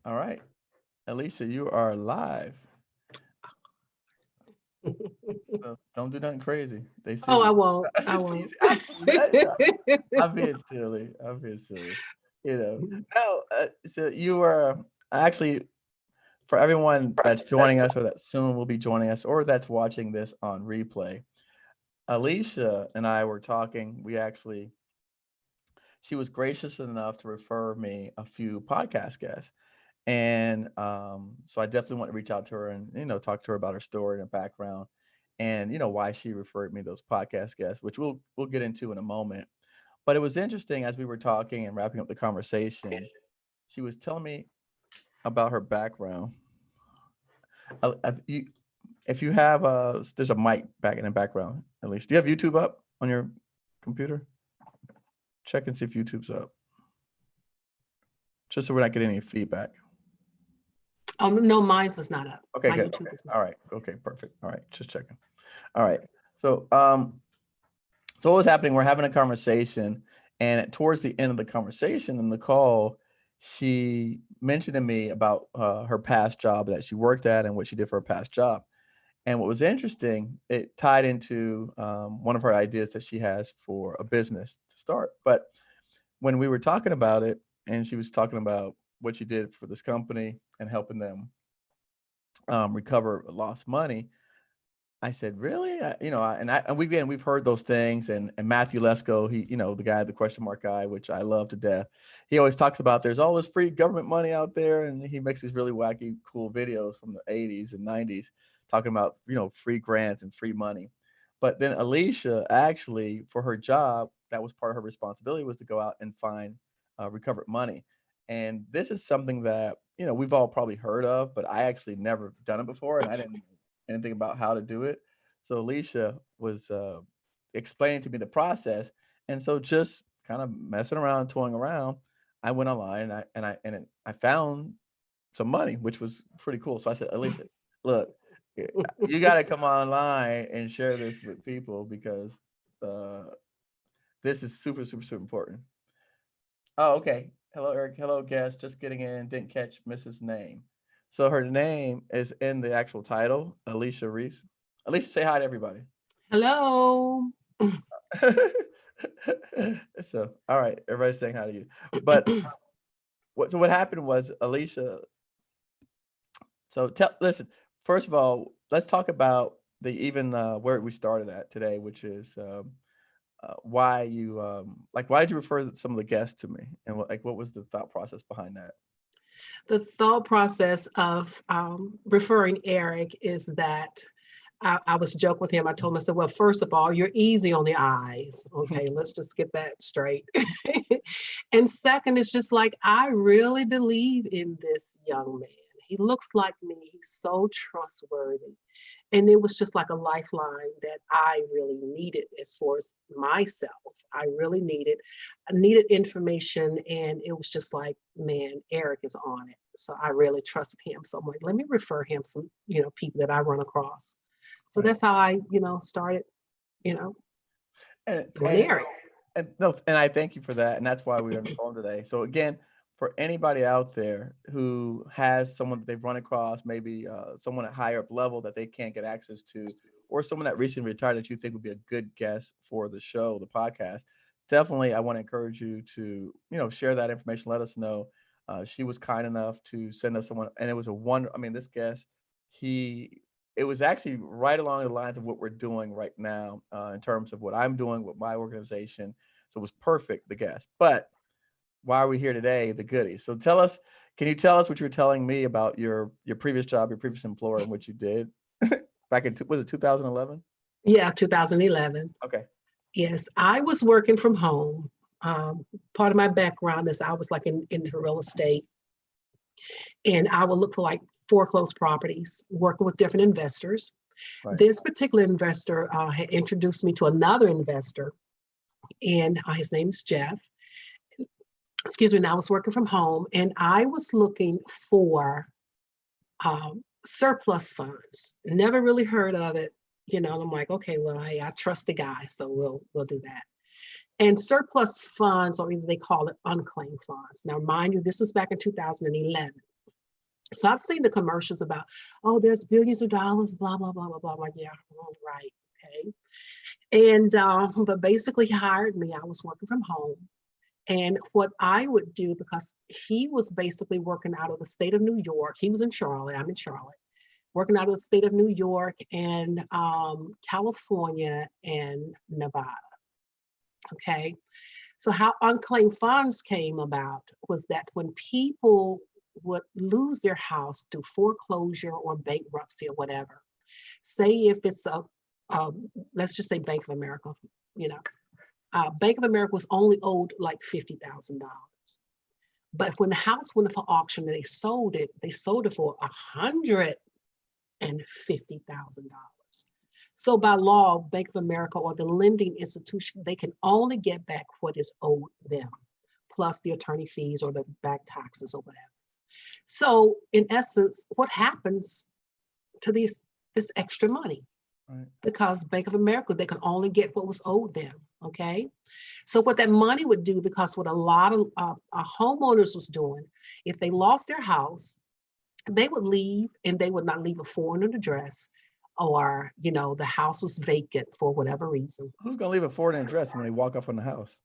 All right. Alicia, you are live. So don't do nothing crazy. They Oh, I silly. won't. I'm I just won't. teasing. I'm being silly. I'm being silly. You know. No, so you were actually, for everyone that's joining us or that soon will be joining us or that's watching this on replay, Alicia and I were talking. She was gracious enough to refer me a few podcast guests. And so I definitely want to reach out to her and talk to her about her story and her background, and why she referred me those podcast guests, which we'll get into in a moment. But it was interesting as we were talking and wrapping up the conversation. She was telling me about her background. You, if you have there's a mic back in the background. At least, do you have YouTube up on your computer? Check and see if YouTube's up, just so we're not getting any feedback. Oh no, mine's is not up. Okay, My good. YouTube Okay, is not. all right. Okay, perfect. All right, just checking. All right. So what was happening? We're having a conversation, and towards the end of the conversation in the call, she mentioned to me about her past job that she worked at and what she did for her past job. And what was interesting, it tied into one of her ideas that she has for a business to start. But when we were talking about it, and she was talking about what she did for this company and helping them recover lost money, I said, "Really?" And we've heard those things, and Matthew Lesko, he, the guy, the question mark guy, which I love to death. He always talks about there's all this free government money out there, and he makes these really wacky, cool videos from the 80s and 90s talking about free grants and free money. But then Alicia, actually, for her job, that was part of her responsibility, was to go out and find recovered money. And this is something that we've all probably heard of, but I actually never done it before, and I didn't anything about how to do it. So Alicia was explaining to me the process, and so just kind of messing around, toying around, I went online and I found some money, which was pretty cool. So I said, Alicia, look, you got to come online and share this with people because uh, this is super, super, super important. Oh, okay. Hello, Eric. Hello, guest. Just getting in. Didn't catch Mrs. Name. So her name is in the actual title, Alicia Reese. Alicia, say hi to everybody. Hello. So, all right, everybody's saying hi to you. But what happened was Alicia. So listen. First of all, let's talk about the even where we started at today, which is why you why did you refer some of the guests to me, and what was the thought process behind that? The thought process of referring Eric is that I was joking with him. I told him, I said, well, first of all, you're easy on the eyes. Okay, let's just get that straight. And second, it's just like, I really believe in this young man. He looks like me. He's so trustworthy. And it was just like a lifeline that I really needed as far as myself. I needed information, and it was just like, man, Eric is on it. So I really trusted him. So I'm like, let me refer him some, people that I run across. So Right. that's how I, started, you know, And doing and Eric. and no, and I thank you for that, and that's why we're on the phone today. So again, for anybody out there who has someone that they've run across, maybe someone at higher up level that they can't get access to, or someone that recently retired that you think would be a good guest for the show, the podcast, definitely I want to encourage you to share that information. Let us know. She was kind enough to send us someone, and it was a wonder. I mean, this guest, he it was actually right along the lines of what we're doing right now in terms of what I'm doing with my organization. So it was perfect, the guest. But why are we here today? The goodies. So can you tell us what you were telling me about your previous job, your previous employer, and what you did back in was it 2011? Yeah, 2011. Okay. Yes, I was working from home. Part of my background is I was like into real estate, and I would look for like foreclosed properties, working with different investors. Right. This particular investor had introduced me to another investor, and his name is Jeff. Excuse me. And I was working from home, and I was looking for surplus funds. Never really heard of it, and I'm like, okay, well, I trust the guy, so we'll do that. And surplus funds, or either they call it unclaimed funds. Now, mind you, this was back in 2011. So I've seen the commercials about, oh, there's billions of dollars, blah, blah, blah, blah, blah. I'm like, yeah, all right. Okay. And, but basically he hired me. I was working from home. And what I would do, because he was basically working out of the state of New York, he was in Charlotte, I'm in Charlotte, working out of the state of New York and California and Nevada. Okay. So, how unclaimed funds came about was that when people would lose their house through foreclosure or bankruptcy or whatever, say if it's let's just say Bank of America, you know, Bank of America was only owed like $50,000. But when the house went for auction and they sold it for $150,000. So by law, Bank of America or the lending institution, they can only get back what is owed them, plus the attorney fees or the back taxes or whatever. So in essence, what happens to this extra money? Right. Because Bank of America, they can only get what was owed them. Okay. So what that money would do, because what a lot of homeowners was doing, if they lost their house, they would leave and they would not leave a foreign address, or, you know, the house was vacant for whatever reason. Who's going to leave a foreign address when they walk up on the house?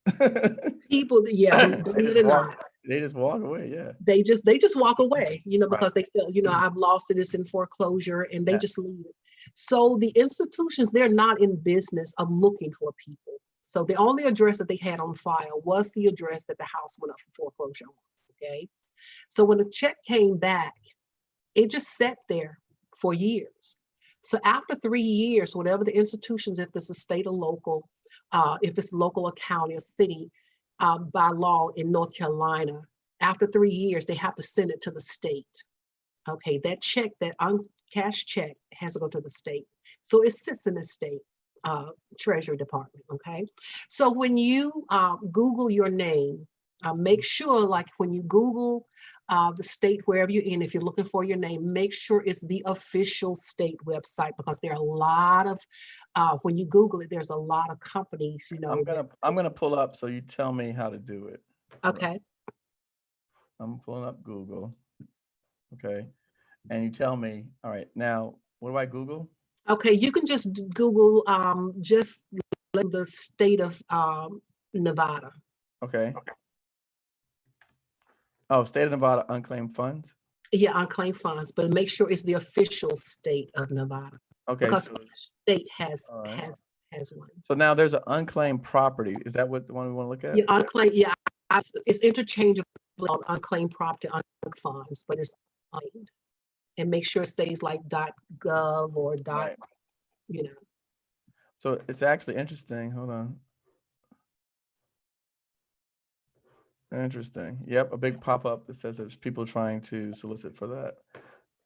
People, yeah, believe it or not. They just walk away, yeah. They just walk away, you know, because they feel, you know, I've lost it, it's in foreclosure, and they just leave it. So the institutions, they're not in business of looking for people. So the only address that they had on file was the address that the house went up for foreclosure on, okay? So when the check came back, it just sat there for years. So after 3 years, whatever the institutions, if it's a state or local, if it's local or county or city, by law in North Carolina, after 3 years, they have to send it to the state. Okay, that check, that uncashed check has to go to the state. So it sits in the state Treasury Department, okay? So when you Google your name, make sure, like when you Google the state wherever you're in, if you're looking for your name, make sure it's the official state website, because there are a lot of when you Google it, there's a lot of companies, you know. I'm gonna pull up, so you tell me how to do it. Okay. I'm pulling up Google. Okay, and you tell me. All right, now what do I Google? Okay, you can just Google just the state of Nevada. Okay. Oh, state of Nevada unclaimed funds. Yeah, unclaimed funds, but make sure it's the official state of Nevada. Okay, because so each state has one. So now there's an unclaimed property. Is that what the one we want to look at? Yeah, unclaimed. Yeah, it's interchangeable on unclaimed property, unclaimed funds, but it's unclaimed. And make sure it stays like .gov or Right. you know. So it's actually interesting. Hold on. Interesting. Yep, a big pop-up that says there's people trying to solicit for that.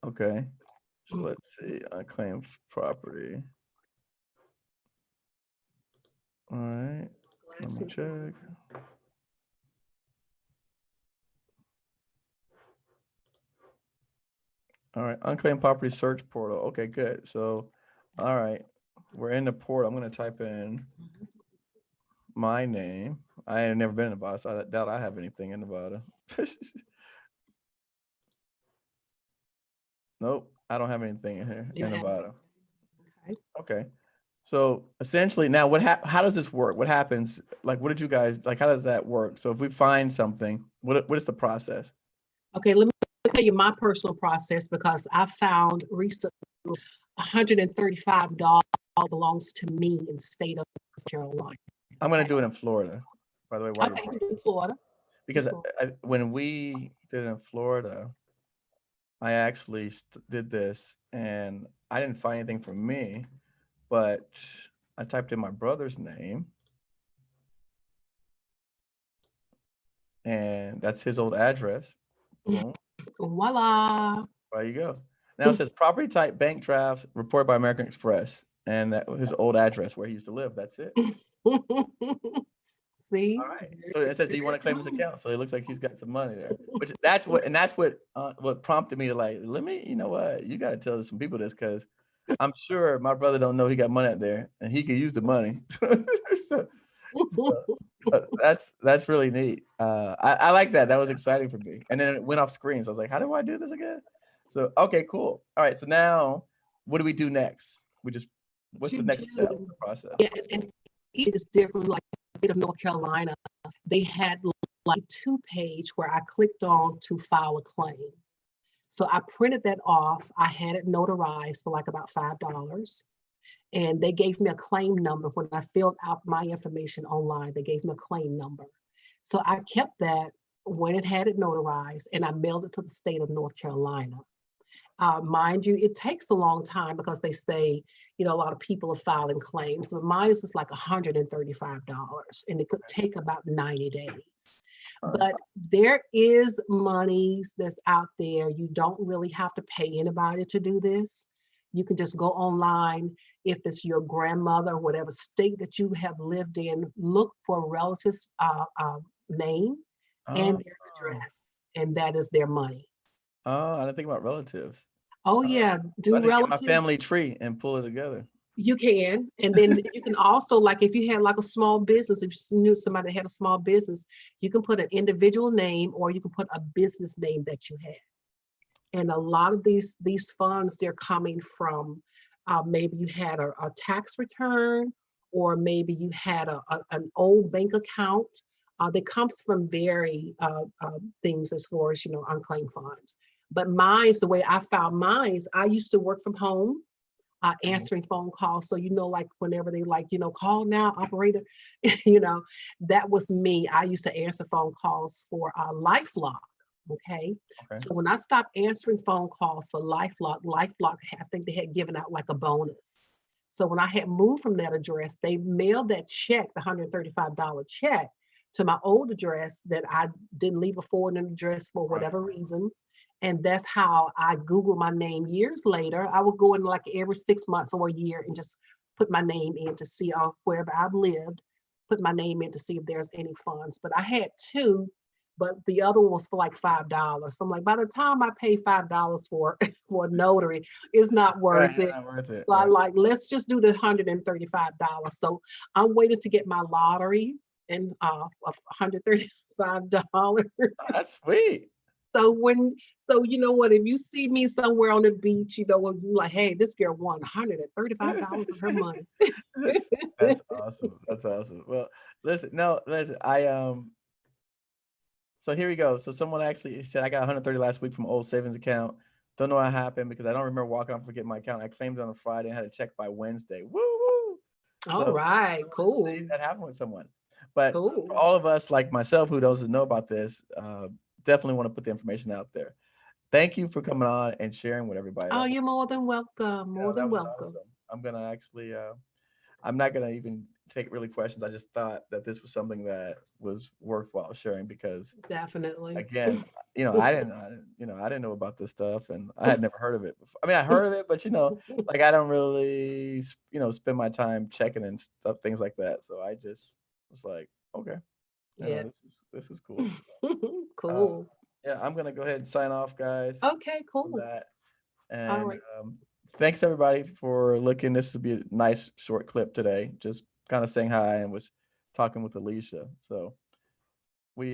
Okay. So let's see, unclaimed property. All right. Let me check. All right, unclaimed property search portal. Okay, good. So, all right, we're in the portal. I'm going to type in my name. I have never been in Nevada, so I doubt I have anything in Nevada. Nope, I don't have anything in here in Nevada. Okay. So essentially, now how does this work? What happens? Like, what did you guys like? How does that work? So if we find something, what is the process? Okay, let me tell you my personal process, because I found recently $135 belongs to me in the state of Carolina. I'm going to do it in Florida, by the way. Okay, in Florida. Because when we did it in Florida, I actually did this and I didn't find anything for me, but I typed in my brother's name and that's his old address. Boom. Voila. There you go. Now it says property type bank drafts reported by American Express, and that his old address where he used to live. That's it. See. All right. So it says, "Do you want to claim his account?" So it looks like he's got some money there. Which that's what prompted me to like, let me, you know what, you got to tell some people this, because I'm sure my brother don't know he got money out there and he could use the money. so that's really neat. I like that. That was exciting for me. And then it went off screen. So I was like, how do I do this again? So, okay, cool. All right. So now what do we do next? What's the You next step in do. the process? Yeah, and each is different. Like the state of North Carolina, they had like 2 page where I clicked on to file a claim. So I printed that off. I had it notarized for like about $5. And they gave me a claim number when I filled out my information online. They gave me a claim number. So I kept that when it had it notarized and I mailed it to the state of North Carolina. Mind you, it takes a long time because they say, a lot of people are filing claims. But mine is like $135 and it could take about 90 days. But there is monies that's out there. You don't really have to pay anybody to do this. You can just go online. If it's your grandmother, whatever state that you have lived in, look for relatives' names and Oh, their address, and that is their money. I didn't think about relatives. Oh yeah, I do didn't get my relatives. family tree and pull it together. You can, and then you can also, like if you had like a small business, if you knew somebody that had a small business, you can put an individual name or you can put a business name that you had. And a lot of these funds, they're coming from maybe you had a tax return, or maybe you had an old bank account. That comes from very things as far as unclaimed funds. But mine's the way I found mine's. I used to work from home, answering phone calls. So like whenever they like call now, operator, you know, that was me. I used to answer phone calls for LifeLock. Okay. Okay. So when I stopped answering phone calls for LifeLock, I think they had given out like a bonus. So when I had moved from that address, they mailed that check, the $135 check, to my old address that I didn't leave a forwarding address for whatever reason. And that's how I Googled my name years later. I would go in like every 6 months or a year and just put my name in to see wherever I've lived, put my name in to see if there's any funds. But I had two, but the other one was for like $5. So I'm like, by the time I pay $5 for for a notary, it's not worth it. Not worth it. So I like, let's just do the $135. So I'm waiting to get my lottery and of $135. That's sweet. So you know what, if you see me somewhere on the beach, when you like, hey, this girl won $135 of her money. That's awesome. That's awesome. Well, listen, so here we go. So someone actually said I got 130 last week from an old savings account. Don't know what happened because I don't remember walking off and forgetting my account. I claimed it on a Friday and had a check by Wednesday. Woo woo. All right, cool. That happened with someone. But cool. for all of us like myself who doesn't know about this, definitely want to put the information out there. Thank you for coming on and sharing with everybody. Oh, you're more than welcome. More than welcome. Awesome. I'm gonna actually I'm not gonna even take really questions. I just thought that this was something that was worthwhile sharing because definitely, again, I didn't know about this stuff and I had never heard of it before. I mean, I heard of it, but like I don't really, spend my time checking and stuff, things like that. So I just was like, okay, yeah, this is cool. cool. Yeah, I'm gonna go ahead and sign off, guys. Okay, cool. That. And all right. Thanks everybody for looking. This will be a nice short clip today. Just kind of saying hi and was talking with Alicia. So